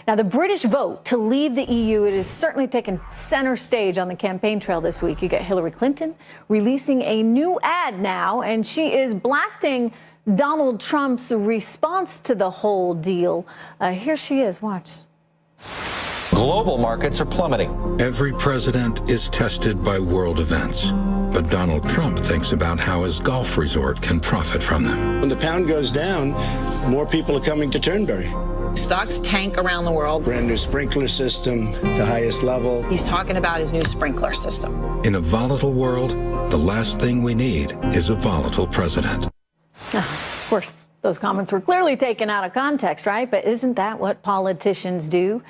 Now, the British vote to leave the EU, it has certainly taken center stage on the campaign trail this week. You get Hillary Clinton releasing a new ad now, and she is blasting Donald Trump's response to the whole deal. Here she is. Watch. Global markets are plummeting. Every president is tested by world events. But Donald Trump thinks about how his golf resort can profit from them. When the pound goes down, more people are coming to Turnberry. Stocks tank around the world. Brand new sprinkler system, the highest level. He's talking about his new sprinkler system. In a volatile world, the last thing we need is a volatile president. Of course, those comments were clearly taken out of context, right? But isn't that what politicians do?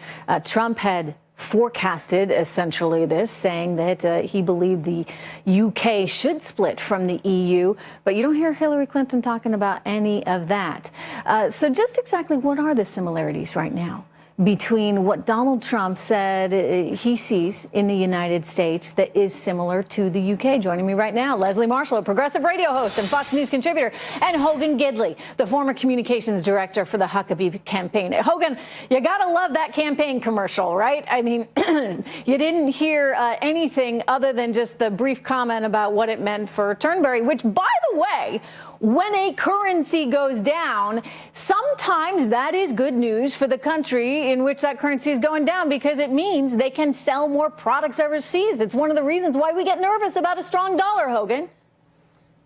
Trump had forecasted essentially this, saying that he believed the UK should split from the EU, but you don't hear Hillary Clinton talking about any of that. So just exactly what are the similarities right now between what Donald Trump said he sees in the United States that is similar to the UK? Joining me right now, Leslie Marshall, a progressive radio host and Fox News contributor, and Hogan Gidley, the former communications director for the Huckabee campaign. Hogan, you gotta love that campaign commercial, right? I mean, you didn't hear anything other than just the brief comment about what it meant for Turnberry, which, by the way, when a currency goes down, sometimes that is good news for the country in which that currency is going down, because it means they can sell more products overseas. It's one of the reasons why we get nervous about a strong dollar, Hogan.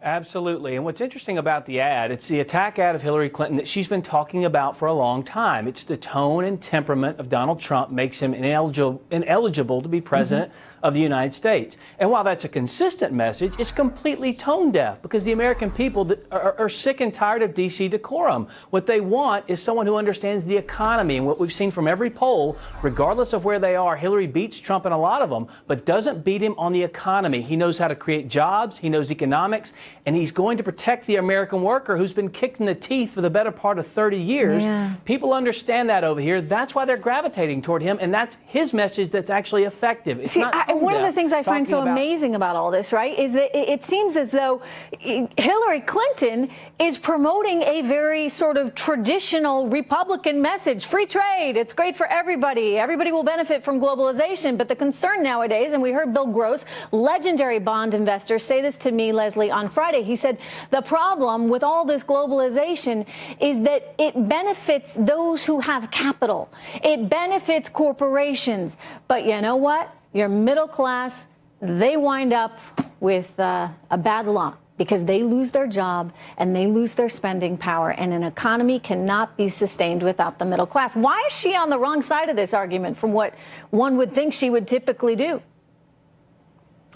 Absolutely. And what's interesting about the ad, it's the attack ad of Hillary Clinton that she's been talking about for a long time. It's the tone and temperament of Donald Trump makes him ineligible to be president of the United States. And while that's a consistent message, it's completely tone deaf, because the American people are sick and tired of D.C. decorum. What they want is someone who understands the economy. And what we've seen from every poll, regardless of where they are, Hillary beats Trump in a lot of them, but doesn't beat him on the economy. He knows how to create jobs. He knows economics. And he's going to protect the American worker who's been kicked in the teeth for the better part of 30 years. Yeah. People understand that over here. That's why they're gravitating toward him. And that's his message that's actually effective. It's one of the things I find so amazing about all this, right, is that it seems as though Hillary Clinton is promoting a very sort of traditional Republican message. Free trade. It's great for everybody. Everybody will benefit from globalization. But the concern nowadays, and we heard Bill Gross, legendary bond investor, say this to me, Leslie, on Friday. He said the problem with all this globalization is that it benefits those who have capital. It benefits corporations. But you know what? Your middle class, they wind up with a bad lot, because they lose their job and they lose their spending power, and an economy cannot be sustained without the middle class. Why is she on the wrong side of this argument from what one would think she would typically do?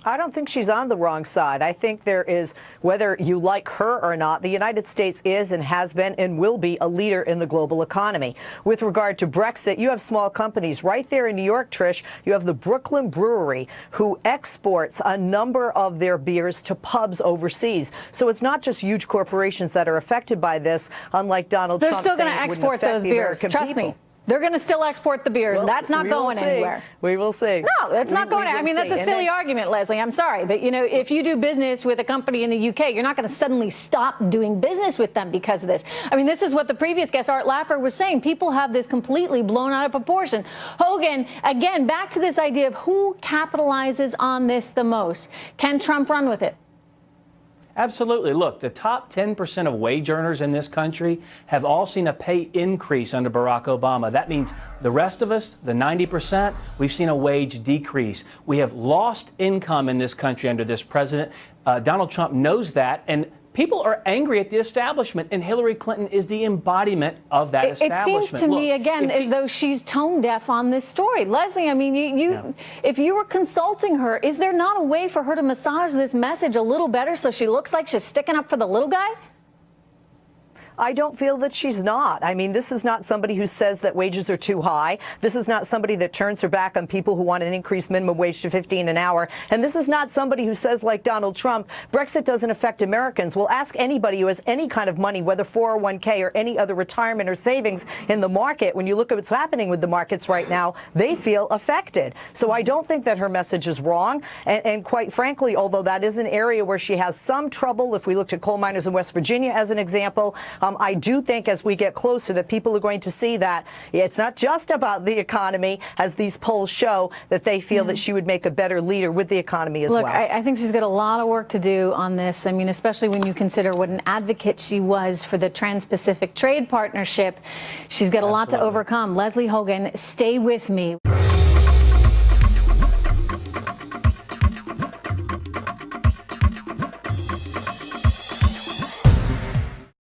I don't think she's on the wrong side. I think there is, whether you like her or not, the United States is and has been and will be a leader in the global economy. With regard to Brexit, you have small companies right there in New York, Trish. You have the Brooklyn Brewery, who exports a number of their beers to pubs overseas. So it's not just huge corporations that are affected by this, unlike Donald Trump. They're still going to export those beers. Trust me. They're going to still export the beers. Well, that's not going anywhere. We will see. No, that's not going. I mean, that's a silly argument, Leslie. I'm sorry. But, you know, if you do business with a company in the UK, you're not going to suddenly stop doing business with them because of this. I mean, this is what the previous guest, Art Laffer, was saying. People have this completely blown out of proportion. Hogan, again, back to this idea of who capitalizes on this the most. Can Trump run with it? Absolutely. Look, the top 10% of wage earners in this country have all seen a pay increase under Barack Obama. That means the rest of us, the 90%, we've seen a wage decrease. We have lost income in this country under this president. Donald Trump knows that, and people are angry at the establishment, and Hillary Clinton is the embodiment of that establishment. It seems to me, again, as though she's tone deaf on this story. Leslie, I mean, if you were consulting her, is there not a way for her to massage this message a little better so she looks like she's sticking up for the little guy? I don't feel that she's not. I mean, this is not somebody who says that wages are too high. This is not somebody that turns her back on people who want an increased minimum wage to $15 an hour. And this is not somebody who says, like Donald Trump, Brexit doesn't affect Americans. Well, ask anybody who has any kind of money, whether 401k or any other retirement or savings in the market. When you look at what's happening with the markets right now, they feel affected. So I don't think that her message is wrong. And quite frankly, although that is an area where she has some trouble, if we looked at coal miners in West Virginia as an example, I do think as we get closer that people are going to see that it's not just about the economy, as these polls show, that they feel that she would make a better leader with the economy as Look, well. I think she's got a lot of work to do on this. I mean, especially when you consider what an advocate she was for the Trans-Pacific Trade Partnership. She's got a lot to overcome. Leslie Hogan, stay with me.